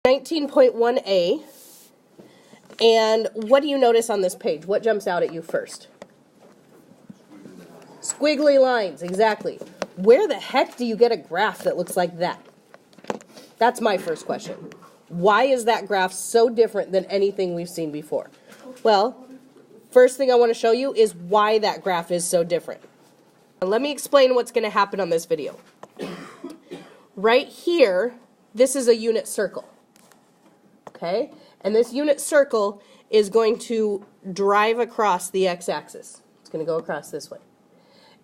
19.1a. And what do you notice on this page? What jumps out at you first? Squiggly lines, exactly. Where the heck do you get a graph that looks like that? That's my first question. Why is that graph so different than anything we've seen before? Well, first thing I want to show you is why that graph is so different. Let me explain what's going to happen on this video. Right here, this is a unit circle. Okay? And this unit circle is going to drive across the x-axis. It's going to go across this way.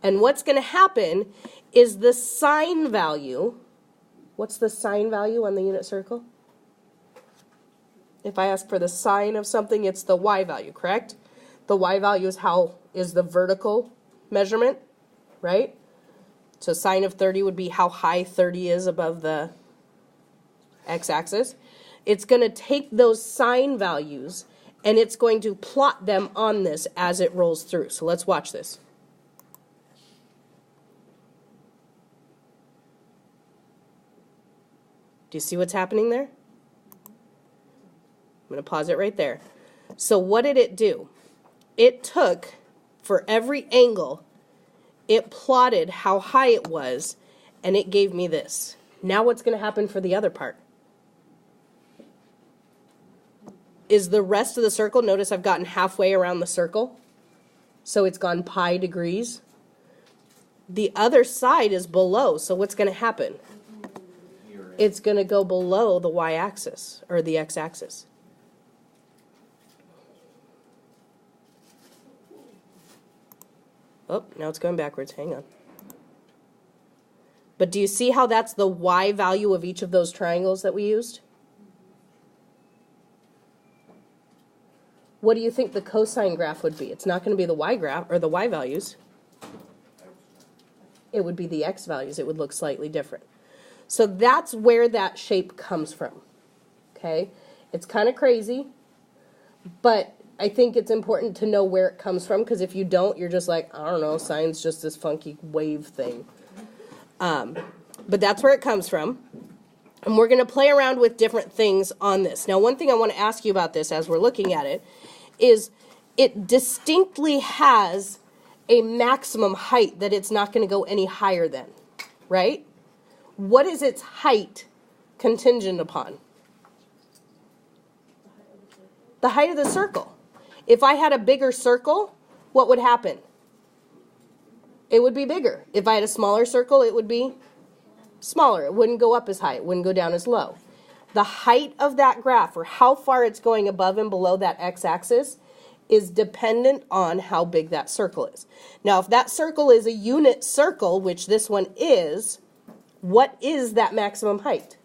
And what's going to happen is the sine value. What's the sine value on the unit circle? If I ask for the sine of something, it's the y value, correct? The y value is the vertical measurement, right? So sine of 30 would be how high 30 is above the x-axis. It's going to take those sine values and it's going to plot them on this as it rolls through. So let's watch this. Do you see what's happening there? I'm going to pause it right there. So what did it do? It took, for every angle, it plotted how high it was, and it gave me this. Now what's going to happen for the other part? Is the rest of the circle, notice I've gotten halfway around the circle, so it's gone pi degrees. The other side is below, so what's going to happen? It's going to go below the y-axis, or the x-axis. Oh, now it's going backwards. Hang on. But do you see how that's the y value of each of those triangles that we used? What do you think the cosine graph would be? It's not going to be the y graph, or the y values. It would be the x values. It would look slightly different. So that's where that shape comes from. Okay? It's kind of crazy, but I think it's important to know where it comes from, because if you don't, you're just like, I don't know, sine's just this funky wave thing. But that's where it comes from. And we're going to play around with different things on this. Now, one thing I want to ask you about this as we're looking at it is it distinctly has a maximum height that it's not going to go any higher than, right? What is its height contingent upon? The height of the circle. If I had a bigger circle, what would happen? It would be bigger. If I had a smaller circle, it would be smaller. It wouldn't go up as high. It wouldn't go down as low. The height of that graph, or how far it's going above and below that x-axis, is dependent on how big that circle is. Now, if that circle is a unit circle, which this one is, what is that maximum height?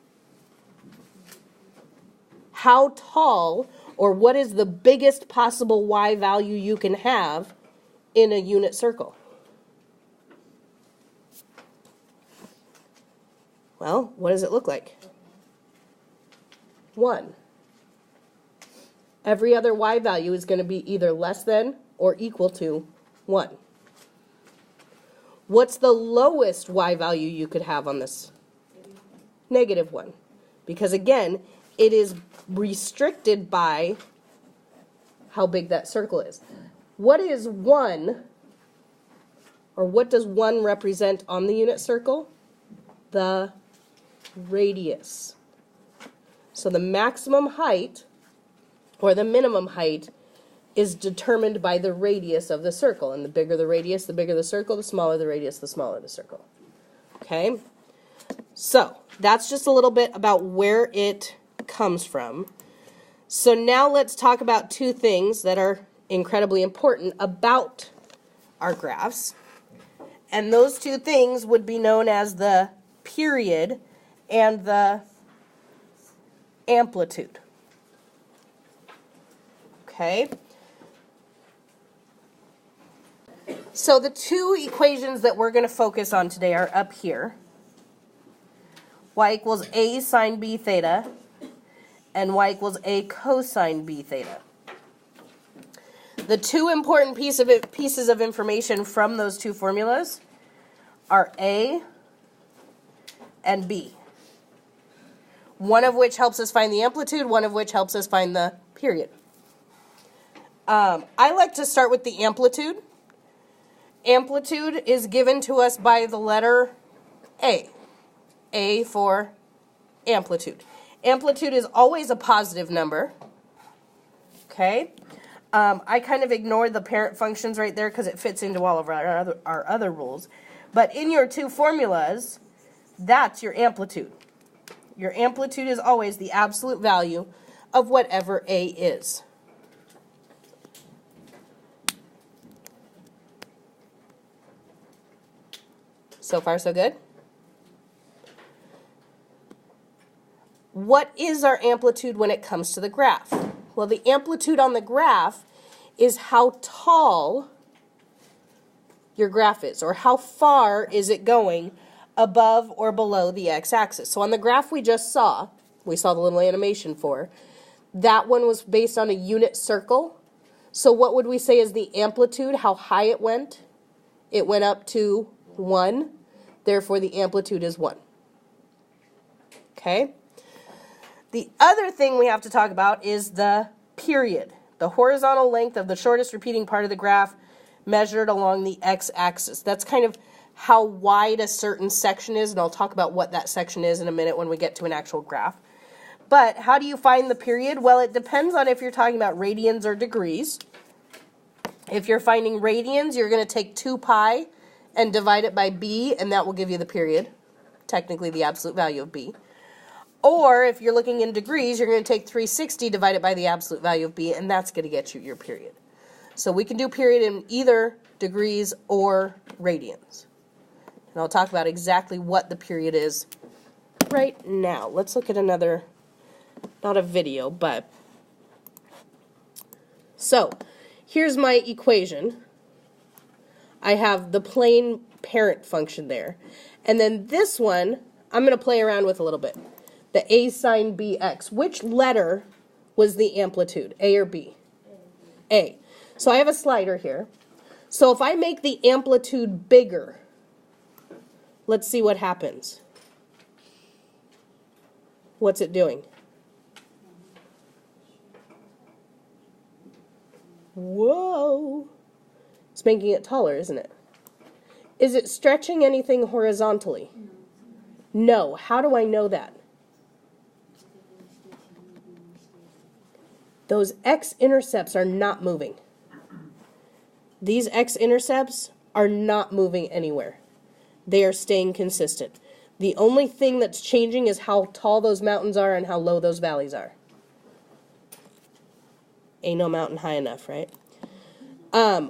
How tall, or what is the biggest possible y value you can have in a unit circle? Well, what does it look like? 1. Every other y value is going to be either less than or equal to 1. What's the lowest y value you could have on this? -1. Because again, it is restricted by how big that circle is. What is 1, or what does 1 represent on the unit circle? The radius. So the maximum height, or the minimum height, is determined by the radius of the circle. And the bigger the radius, the bigger the circle. The smaller the radius, the smaller the circle. Okay? So that's just a little bit about where it comes from. So now let's talk about two things that are incredibly important about our graphs. And those two things would be known as the period and the amplitude. Okay? So the two equations that we're going to focus on today are up here. Y equals a sine b theta and y equals a cosine b theta. The two important pieces of information from those two formulas are a and b. one of which helps us find the amplitude, one of which helps us find the period. I like to start with the amplitude. Amplitude is given to us by the letter A. A for amplitude. Amplitude is always a positive number. Okay? I kind of ignored the parent functions right there because it fits into all of our other rules. But in your two formulas, that's your amplitude. Your amplitude is always the absolute value of whatever A is. So far, so good? What is our amplitude when it comes to the graph? Well, the amplitude on the graph is how tall your graph is, or how far is it going above or below the x-axis. So on the graph we just saw, we saw the little animation for, that one was based on a unit circle. So what would we say is the amplitude, how high it went? It went up to 1, therefore the amplitude is 1. Okay? The other thing we have to talk about is the period, the horizontal length of the shortest repeating part of the graph measured along the x-axis. That's kind of how wide a certain section is, and I'll talk about what that section is in a minute when we get to an actual graph. But how do you find the period? Well, it depends on if you're talking about radians or degrees. If you're finding radians, you're going to take 2 pi and divide it by b, and that will give you the period, technically the absolute value of b. Or if you're looking in degrees, you're going to take 360 divided by the absolute value of b, and that's going to get you your period. So we can do period in either degrees or radians. And I'll talk about exactly what the period is right now. Let's look at another, not a video, but. So here's my equation. I have the plain parent function there. And then this one, I'm going to play around with a little bit. The a sine bx. Which letter was the amplitude, A or B? A. So I have a slider here. So if I make the amplitude bigger, let's see what happens. What's it doing? Whoa! It's making it taller, isn't it? Is it stretching anything horizontally? No. How do I know that? Those x-intercepts are not moving. These x-intercepts are not moving anywhere. They are staying consistent. The only thing that's changing is how tall those mountains are and how low those valleys are. Ain't no mountain high enough, right?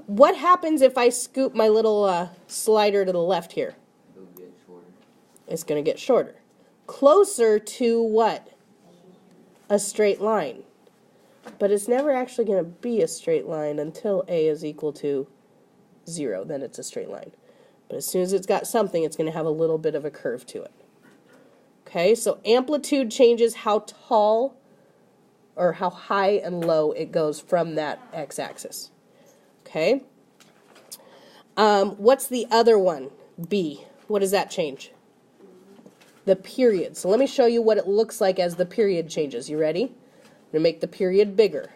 What happens if I scoop my little slider to the left here? It'll get shorter. It's going to get shorter. Closer to what? A straight line. But it's never actually going to be a straight line until a is equal to 0. Then it's a straight line. But as soon as it's got something, it's going to have a little bit of a curve to it. Okay, so amplitude changes how tall or how high and low it goes from that x-axis. Okay. What's the other one? B. What does that change? The period. So let me show you what it looks like as the period changes. You ready? I'm going to make the period bigger.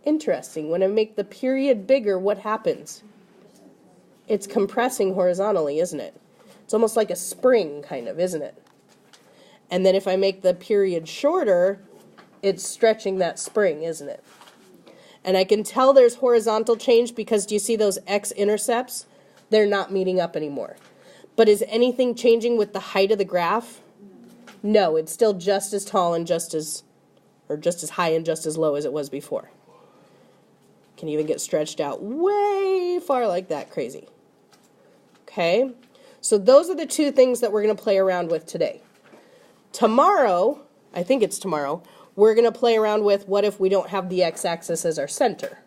Interesting. When I make the period bigger, what happens? It's compressing horizontally, isn't it? It's almost like a spring, kind of, isn't it? And then if I make the period shorter, it's stretching that spring, isn't it? And I can tell there's horizontal change because do you see those x-intercepts? They're not meeting up anymore. But is anything changing with the height of the graph? No, it's still just as tall and just as high and just as low as it was before. Can even get stretched out way far like that, crazy. Okay, so those are the two things that we're going to play around with today. Tomorrow, I think it's tomorrow, we're going to play around with what if we don't have the x-axis as our center.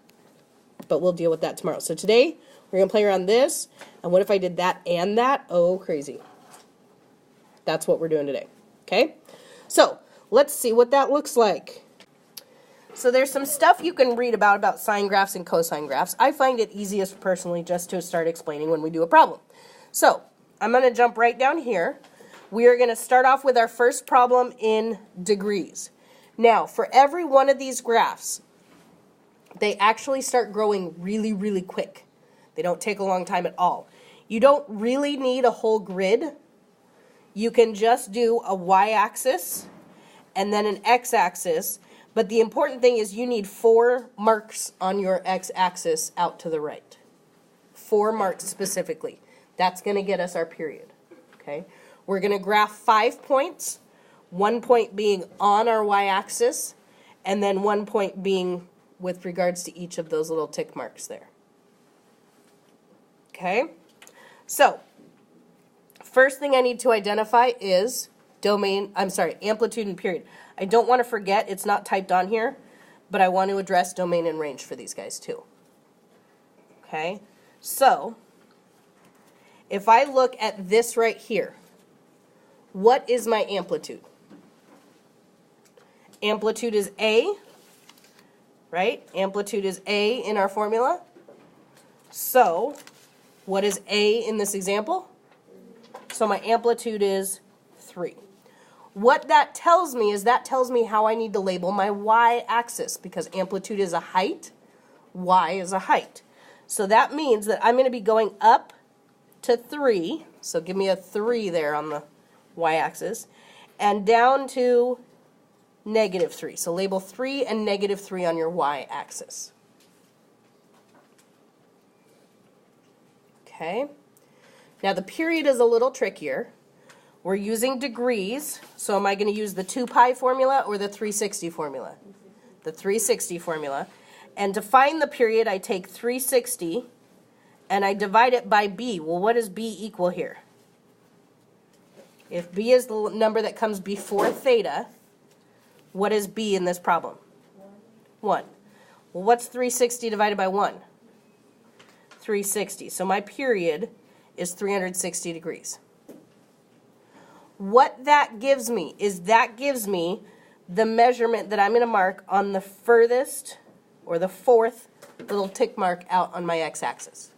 But we'll deal with that tomorrow. So today, we're going to play around this, and what if I did that and that? Oh, crazy. That's what we're doing today. Okay, so let's see what that looks like. So there's some stuff you can read about sine graphs and cosine graphs. I find it easiest personally just to start explaining when we do a problem. So I'm going to jump right down here. We are going to start off with our first problem in degrees. Now, for every one of these graphs, they actually start growing really, really quick. They don't take a long time at all. You don't really need a whole grid. You can just do a y-axis and then an x-axis. But the important thing is you need 4 marks on your x-axis out to the right. 4 marks specifically. That's going to get us our period. Okay? We're going to graph 5 points, 1 point being on our y-axis, and then 1 point being with regards to each of those little tick marks there. Okay? So, first thing I need to identify is amplitude and period. I don't want to forget, it's not typed on here, but I want to address domain and range for these guys too. Okay? So, if I look at this right here, what is my amplitude? Amplitude is A, right? Amplitude is A in our formula. So, what is A in this example? So my amplitude is 3. What that tells me is that tells me how I need to label my y-axis, because amplitude is a height, y is a height. So that means that I'm going to be going up to 3, so give me a 3 there on the y-axis, and down to -3. So label 3 and -3 on your y-axis. Okay. Now the period is a little trickier. We're using degrees, so am I going to use the 2 pi formula or the 360 formula? The 360 formula. And to find the period, I take 360 and I divide it by b. Well, what does b equal here? If b is the number that comes before theta, what is b in this problem? 1. Well, what's 360 divided by 1? 360. So my period is 360 degrees. What that gives me is that gives me the measurement that I'm going to mark on the furthest, or the 4th little tick mark out on my x-axis.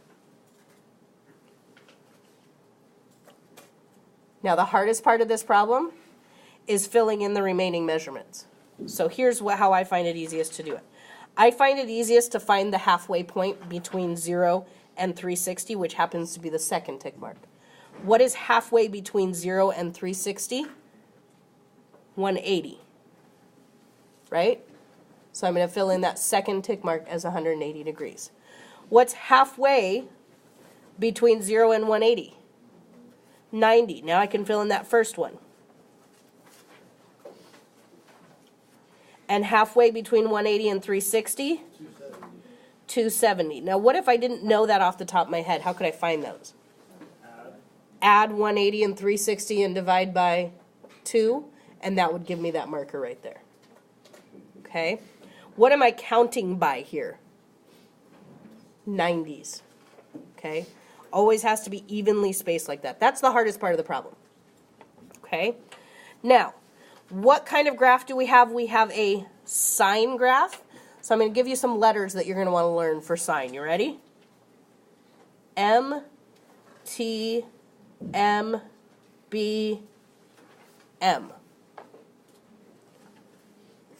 Now the hardest part of this problem is filling in the remaining measurements. So here's how I find it easiest to do it. I find it easiest to find the halfway point between 0 and 360, which happens to be the second tick mark. What is halfway between 0 and 360? 180. Right? So I'm going to fill in that second tick mark as 180 degrees. What's halfway between 0 and 180? 90. Now I can fill in that first one. And halfway between 180 and 360? 270. Now what if I didn't know that off the top of my head? How could I find those? Add 180 and 360 and divide by 2, and that would give me that marker right there. Okay? What am I counting by here? 90s. Okay? Always has to be evenly spaced like that. That's the hardest part of the problem. Okay? Now, what kind of graph do we have? We have a sine graph. So I'm going to give you some letters that you're going to want to learn for sine. You ready? M, T, M, B, M.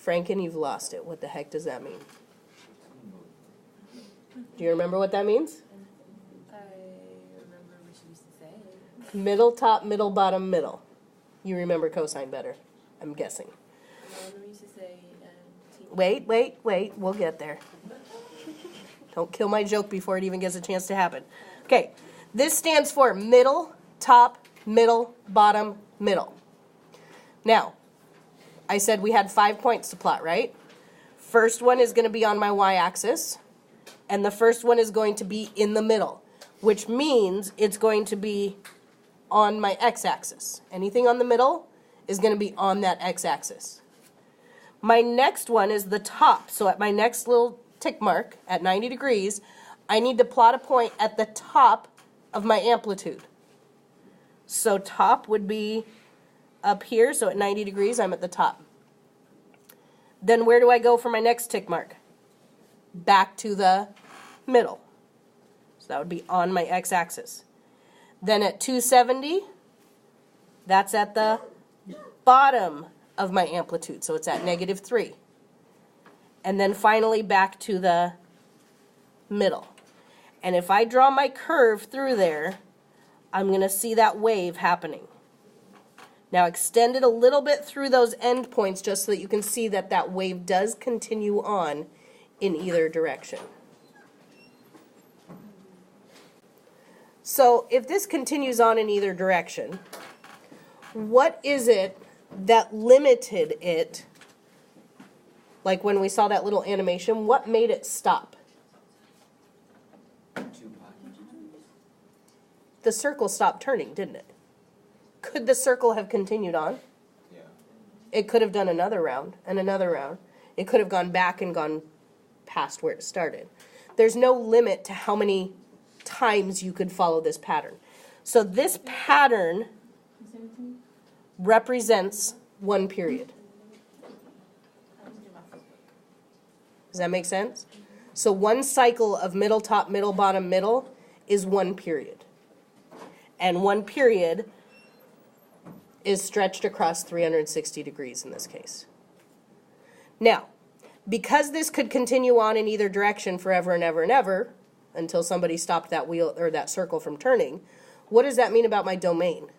Franken, you've lost it. What the heck does that mean? Do you remember what that means? I remember what she used to say. Middle, top, middle, bottom, middle. You remember cosine better, I'm guessing. Mom used to say, Wait. We'll get there. Don't kill my joke before it even gets a chance to happen. Okay, this stands for middle, top, middle, bottom, middle. Now, I said we had 5 points to plot, right? First one is going to be on my y-axis, and the first one is going to be in the middle, which means it's going to be on my x-axis. Anything on the middle is going to be on that x-axis. My next one is the top, so at my next little tick mark at 90 degrees, I need to plot a point at the top of my amplitude. So top would be up here, so at 90 degrees, I'm at the top. Then where do I go for my next tick mark? Back to the middle. So that would be on my x-axis. Then at 270, that's at the bottom of my amplitude, so it's at -3. And then finally back to the middle. And if I draw my curve through there, I'm going to see that wave happening. Now extend it a little bit through those endpoints just so that you can see that that wave does continue on in either direction. So if this continues on in either direction, what is it that limited it? Like when we saw that little animation, what made it stop? The circle stopped turning, didn't it? Could the circle have continued on? Yeah. It could have done another round and another round. It could have gone back and gone past where it started. There's no limit to how many times you could follow this pattern. So this pattern represents one period. Does that make sense? So one cycle of middle, top, middle, bottom, middle is one period. And one period is stretched across 360 degrees in this case. Now, because this could continue on in either direction forever and ever and ever, until somebody stopped that wheel or that circle from turning, what does that mean about my domain?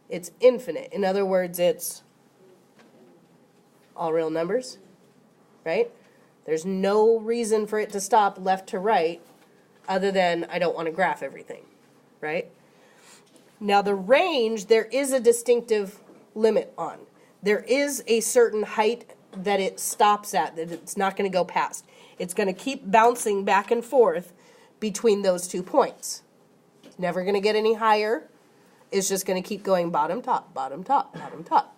It's infinite. In other words, it's all real numbers, right? There's no reason for it to stop left to right other than I don't want to graph everything, right? Now the range, there is a distinctive limit on. There is a certain height that it stops at, that it's not going to go past. It's going to keep bouncing back and forth between those 2 points. It's never going to get any higher. It's just going to keep going bottom, top, bottom, top, bottom, top,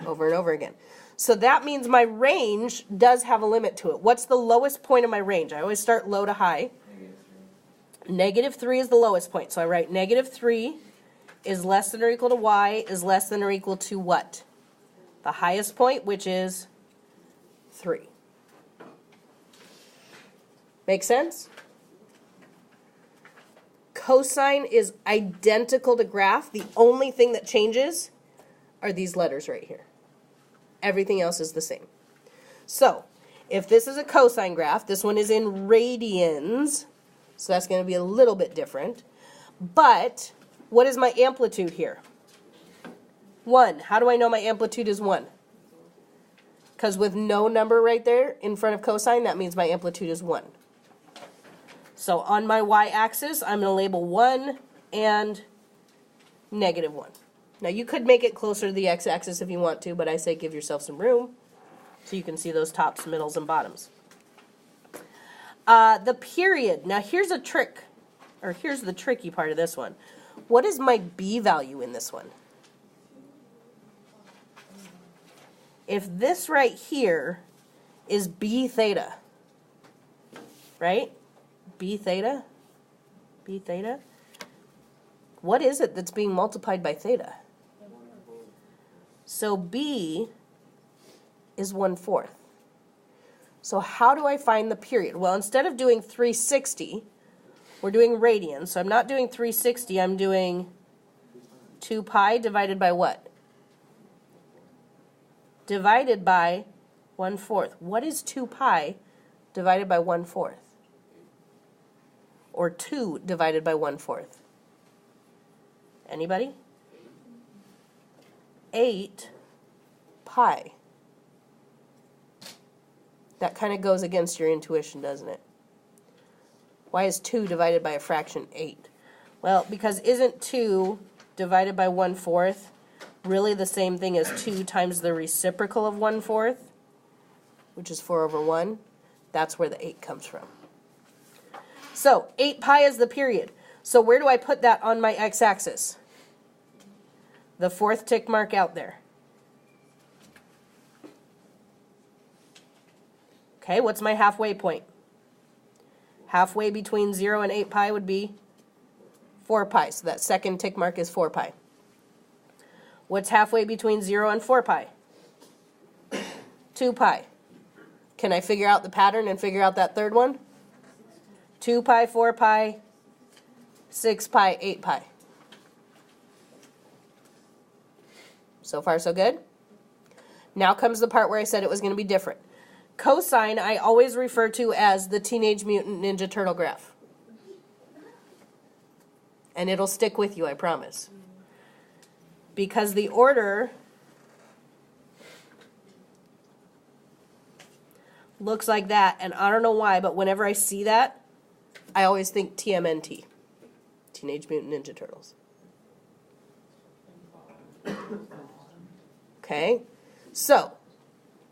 over and over again. So that means my range does have a limit to it. What's the lowest point of my range? I always start low to high. -3 is the lowest point. So I write -3 is less than or equal to y is less than or equal to what? The highest point, which is 3. Make sense? Cosine is identical to graph. The only thing that changes are these letters right here. Everything else is the same. So, if this is a cosine graph, this one is in radians, so that's going to be a little bit different. But, what is my amplitude here? 1. How do I know my amplitude is 1? Because with no number right there in front of cosine, that means my amplitude is 1. So on my y-axis, I'm going to label 1 and -1. Now you could make it closer to the x-axis if you want to, but I say give yourself some room so you can see those tops, middles, and bottoms. The period. Now here's a trick, or here's the tricky part of this one. What is my b value in this one? If this right here is b theta, right? B theta? B theta? What is it that's being multiplied by theta? So B is 1/4. So how do I find the period? Well, instead of doing 360, we're doing radians. So I'm not doing 360, I'm doing 2 pi divided by what? Divided by 1/4. What is 2 pi divided by 1/4? Or 2 divided by 1/4? Anybody? 8 pi. That kind of goes against your intuition, doesn't it? Why is 2 divided by a fraction 8? Well, because isn't 2 divided by 1/4 really the same thing as 2 times the reciprocal of 1/4, which is 4/1? That's where the 8 comes from. So 8 pi is the period. So where do I put that on my x-axis? The 4th tick mark out there. Okay, what's my halfway point? Halfway between 0 and 8 pi would be 4 pi. So that second tick mark is 4 pi. What's halfway between 0 and 4 pi? 2 pi. Can I figure out the pattern and figure out that third one? 2 pi, 4 pi, 6 pi, 8 pi. So far, so good? Now comes the part where I said it was going to be different. Cosine, I always refer to as the Teenage Mutant Ninja Turtle graph. And it'll stick with you, I promise. Because the order looks like that, and I don't know why, but whenever I see that, I always think TMNT, Teenage Mutant Ninja Turtles. Okay, so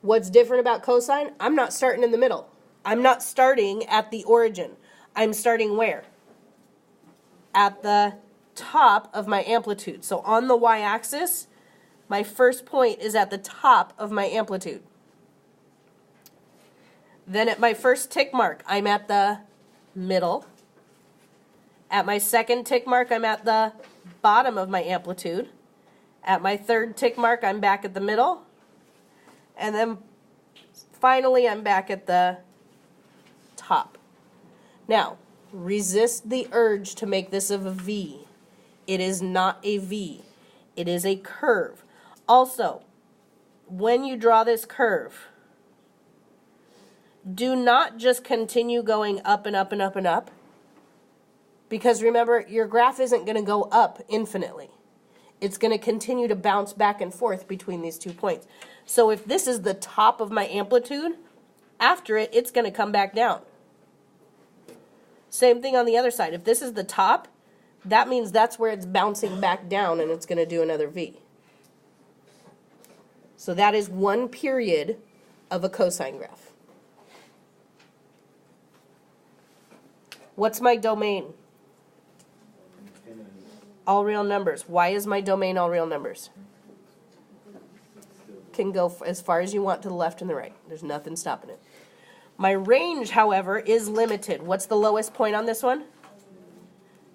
what's different about cosine? I'm not starting in the middle. I'm not starting at the origin. I'm starting where? At the top of my amplitude. So on the y-axis, my first point is at the top of my amplitude. Then at my first tick mark, I'm at the middle. At my second tick mark, I'm at the bottom of my amplitude. At my third tick mark, I'm back at the middle. And then finally, I'm back at the top. Now, resist the urge to make this of a V. It is not a V. It is a curve. Also, when you draw this curve, do not just continue going up and up and up and up. Because remember, your graph isn't going to go up infinitely. It's going to continue to bounce back and forth between these 2 points. So if this is the top of my amplitude, after it, it's going to come back down. Same thing on the other side. If this is the top, that means that's where it's bouncing back down and it's going to do another V. So that is one period of a cosine graph. What's my domain? All real numbers. Why is my domain all real numbers? Can go as far as you want to the left and the right. There's nothing stopping it. My range, however, is limited. What's the lowest point on this one?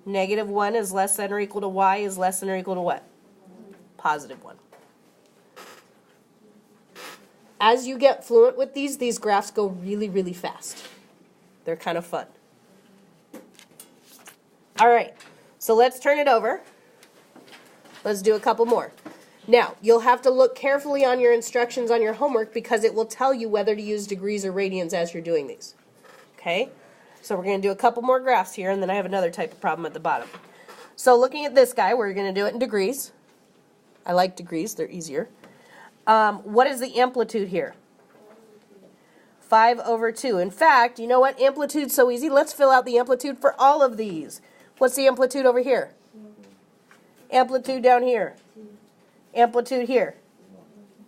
-1 is less than or equal to y is less than or equal to what? +1. As you get fluent with these graphs go really, really fast. They're kind of fun. All right, so let's turn it over. Let's do a couple more. Now, you'll have to look carefully on your instructions on your homework because it will tell you whether to use degrees or radians as you're doing these. Okay? So we're going to do a couple more graphs here, and then I have another type of problem at the bottom. So looking at this guy, we're going to do it in degrees. I like degrees. They're easier. What is the amplitude here? 5/2. In fact, you know what? Amplitude's so easy. Let's fill out the amplitude for all of these. What's the amplitude over here? Amplitude down here. Amplitude here.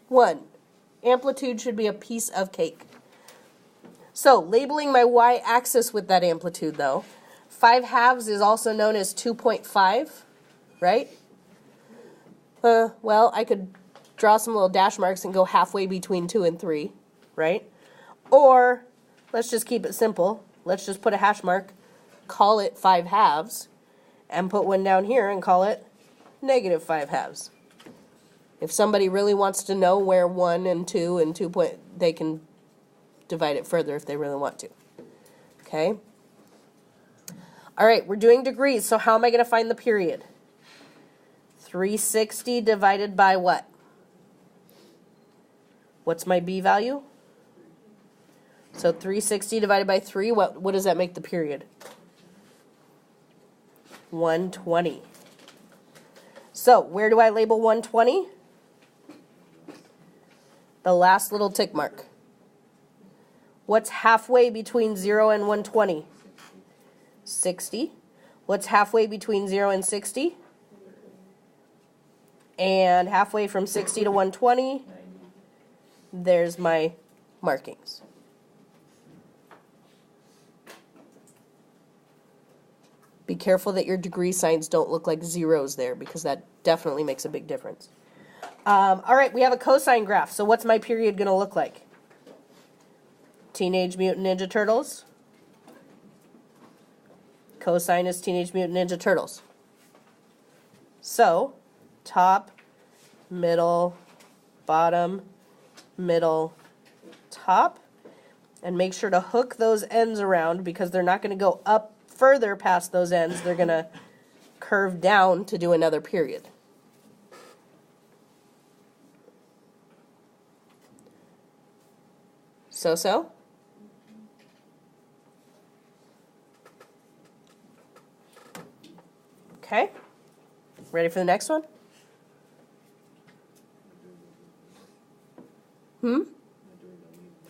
1. Amplitude should be a piece of cake. So, labeling my y-axis with that amplitude, though, 5/2 is also known as 2.5, right? Well, I could draw some little dash marks and go halfway between 2 and 3, right? Or, let's just keep it simple. Let's just put a hash mark, call it 5/2, and put one down here and call it -5/2. If somebody really wants to know where 1 and 2 and 2 point, they can divide it further if they really want to. Okay? All right, we're doing degrees, so how am I going to find the period? 360 divided by what? What's my B value? So 360 divided by 3, what does that make the period? 120. So, where do I label 120? The last little tick mark. What's halfway between 0 and 120? 60. What's halfway between 0 and 60? And halfway from 60 to 120, there's my markings. Be careful that your degree signs don't look like zeros there because that definitely makes a big difference. All right, we have a cosine graph. So what's my period going to look like? Teenage Mutant Ninja Turtles. Cosine is Teenage Mutant Ninja Turtles. So, top, middle, bottom, middle, top. And make sure to hook those ends around because they're not going to go up further past those ends. They're going to curve down to do another period. So? Okay. Ready for the next one?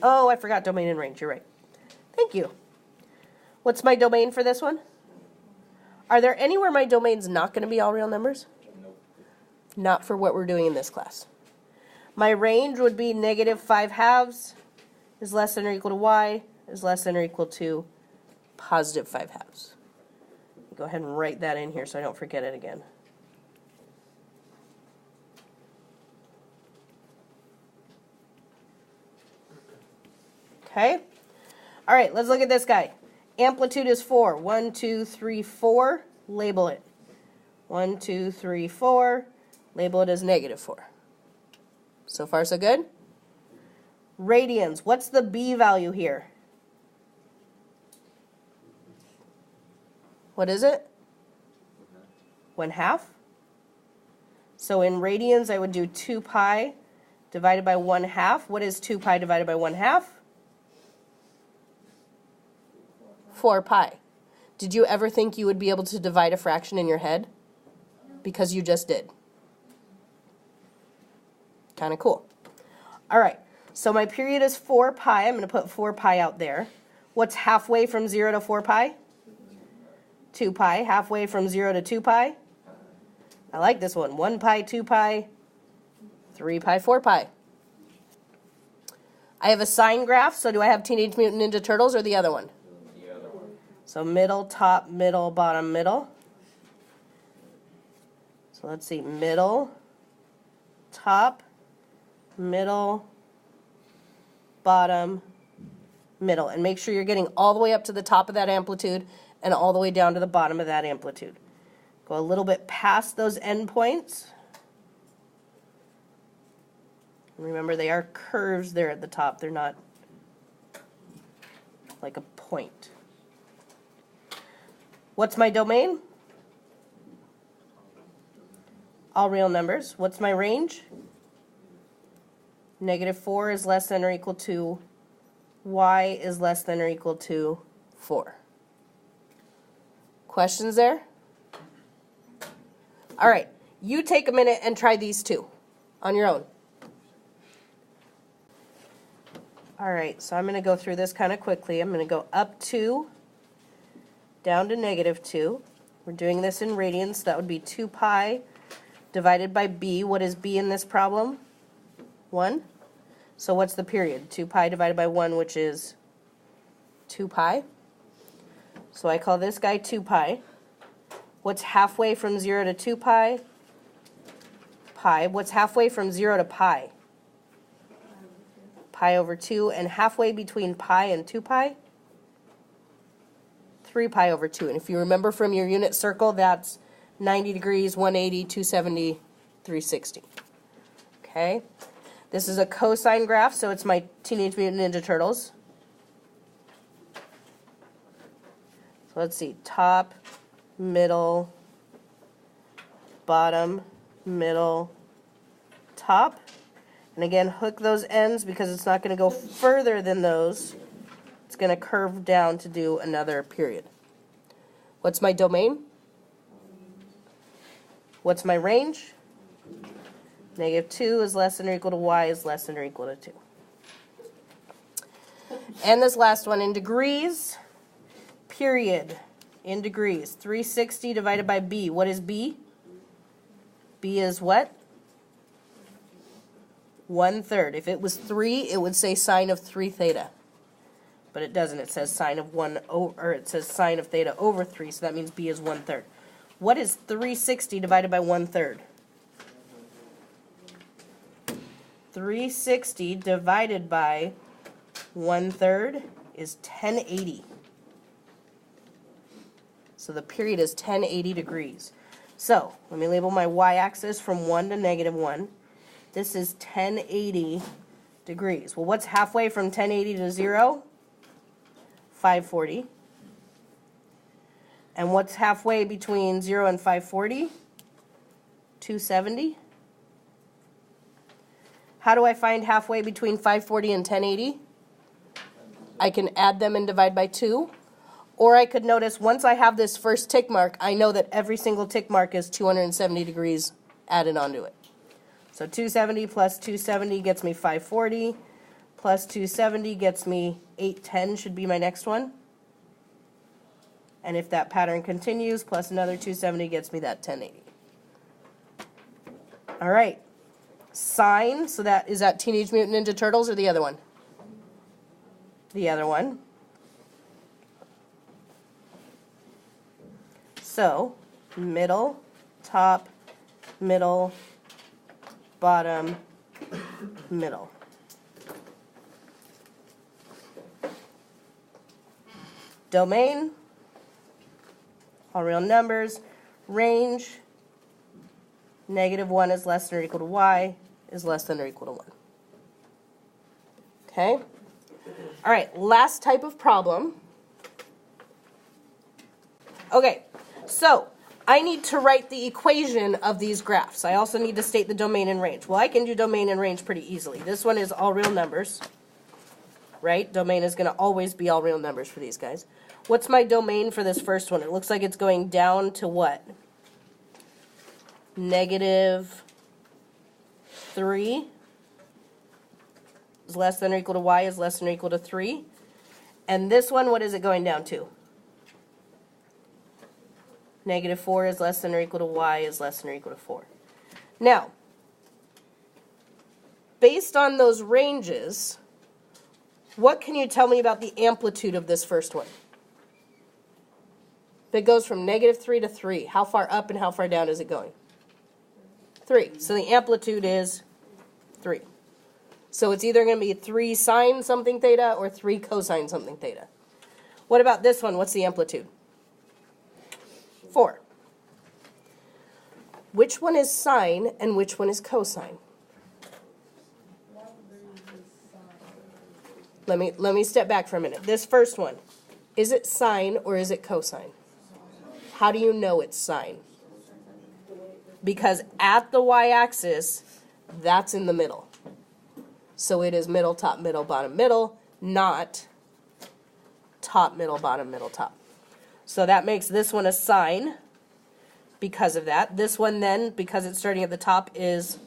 Oh, I forgot domain and range. You're right. Thank you. What's my domain for this one? Are there anywhere my domain's not going to be all real numbers? Nope. Not for what we're doing in this class. My range would be -5/2 is less than or equal to y is less than or equal to +5/2. Go ahead and write that in here so I don't forget it again. Okay. All right, let's look at this guy. Amplitude is 4. 1, 2, 3, 4. Label it. 1, 2, 3, 4. Label it as -4. So far, so good? Radians. What's the b value here? What is it? 1/2. So in radians, I would do 2 pi divided by 1/2. What is 2 pi divided by 1/2? 4 pi. Did you ever think you would be able to divide a fraction in your head? Because you just did. Kind of cool. All right, so my period is 4 pi. I'm going to put 4 pi out there. What's halfway from 0 to 4 pi? 2 pi. Halfway from 0 to 2 pi? I like this one. 1 pi, 2 pi, 3 pi, 4 pi. I have a sine graph, so do I have Teenage Mutant Ninja Turtles or the other one? The other one. So middle, top, middle, bottom, middle. So let's see, middle, top, middle, bottom, middle. And make sure you're getting all the way up to the top of that amplitude and all the way down to the bottom of that amplitude. Go a little bit past those endpoints. Remember, they are curves there at the top. They're not like a point. What's my domain? All real numbers. What's my range? -4 is less than or equal to y is less than or equal to 4. Questions there? All right, you take a minute and try these two on your own. All right, so I'm going to go through this kind of quickly. I'm going to go up 2, down to -2. We're doing this in radians. That would be 2 pi divided by b. What is b in this problem? 1. So what's the period? 2 pi divided by 1, which is 2 pi. So I call this guy 2 pi. What's halfway from 0 to 2 pi? Pi. What's halfway from 0 to pi? Pi over 2. And halfway between pi and 2 pi? 3 pi over 2. And if you remember from your unit circle, that's 90 degrees, 180, 270, 360. Okay? This is a cosine graph, so it's my Teenage Mutant Ninja Turtles. So let's see. Top, middle, bottom, middle, top. And again, hook those ends because it's not going to go further than those. It's going to curve down to do another period. What's my domain? What's my range? -2 is less than or equal to y is less than or equal to 2. And this last one in degrees, period, in degrees. 360 divided by b. What is b? B is what? 1/3. If it was 3, it would say sine of 3 theta. But it doesn't. It says sine of 1 over, or it says sine of theta over 3, so that means b is 1/3. What is 360 divided by 1/3? 360 divided by 1/3 is 1080. So the period is 1080 degrees. So let me label my y-axis from 1 to -1. This is 1080 degrees. Well, what's halfway from 1080 to 0? 540. And what's halfway between 0 and 540? 270. How do I find halfway between 540 and 1080? I can add them and divide by 2. Or I could notice once I have this first tick mark, I know that every single tick mark is 270 degrees added onto it. So 270 plus 270 gets me 540, plus 270 gets me 810 should be my next one. And if that pattern continues, plus another 270 gets me that 1080. All right. Sine, so that is that Teenage Mutant Ninja Turtles or the other one? The other one. So, middle, top, middle, bottom, middle. Domain, all real numbers. Range, -1 is less than or equal to y is less than or equal to 1. Okay? All right, last type of problem. Okay, so I need to write the equation of these graphs. I also need to state the domain and range. Well, I can do domain and range pretty easily. This one is all real numbers, right? Domain is going to always be all real numbers for these guys. What's my domain for this first one? It looks like it's going down to what? -3 is less than or equal to y is less than or equal to 3. And this one, what is it going down to? -4 is less than or equal to y is less than or equal to 4. Now, based on those ranges, what can you tell me about the amplitude of this first one? That goes from -3 to 3. How far up and how far down is it going? 3. So the amplitude is 3. So it's either going to be 3 sine something theta or 3 cosine something theta. What about this one? What's the amplitude? 4. Which one is sine and which one is cosine? Let me step back for a minute. This first one, is it sine or is it cosine? How do you know it's sine? Because at the y-axis, that's in the middle. So it is middle, top, middle, bottom, middle, not top, middle, bottom, middle, top. So that makes this one a sine because of that. This one then, because it's starting at the top, is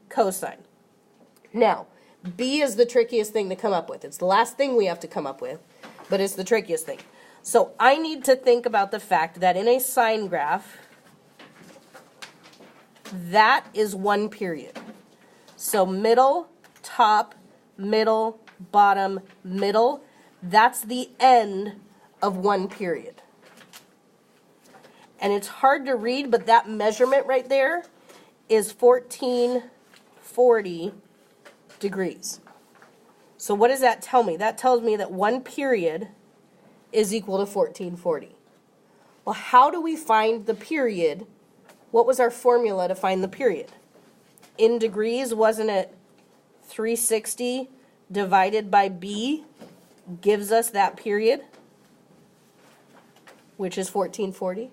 cosine. Now, B is the trickiest thing to come up with. It's the last thing we have to come up with, but it's the trickiest thing. So I need to think about the fact that in a sine graph, that is one period. So middle, top, middle, bottom, middle, that's the end of one period. And it's hard to read, but that measurement right there is 1440 degrees. So what does that tell me? That tells me that one period is equal to 1440. Well, how do we find the period? What was our formula to find the period? In degrees, wasn't it 360 divided by B gives us that period, which is 1440?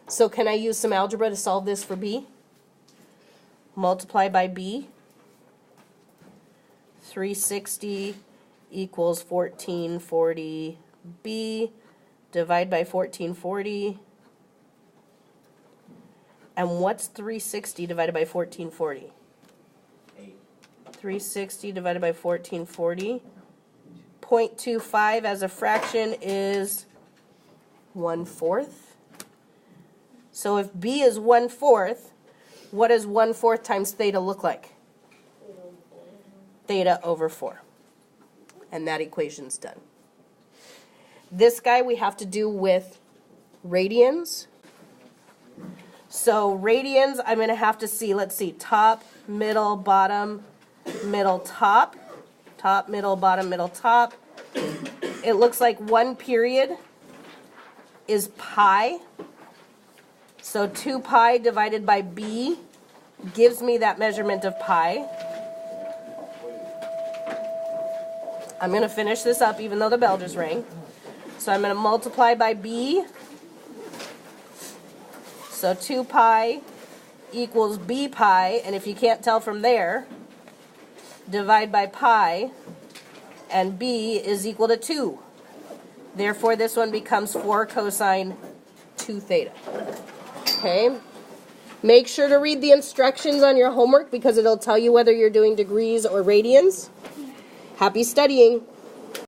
So can I use some algebra to solve this for B? Multiply by B. 360 equals 1440 B. Divide by 1440. And what's 360 divided by 1440? 8. 360 divided by 1440. 0.25 as a fraction is 1/4. So if B is 1/4, what does 1/4 times theta look like? Theta over 4. And that equation's done. This guy we have to do with radians. So radians, I'm going to have to see, let's see, top, middle, bottom, middle, top. Top, middle, bottom, middle, top. It looks like one period is pi. So 2 pi divided by B gives me that measurement of pi. I'm going to finish this up even though the bell just rang. So I'm going to multiply by b. So 2 pi equals b pi, and if you can't tell from there, divide by pi, and b is equal to 2. Therefore, this one becomes 4 cosine 2 theta. Okay? Make sure to read the instructions on your homework because it'll tell you whether you're doing degrees or radians. Happy studying!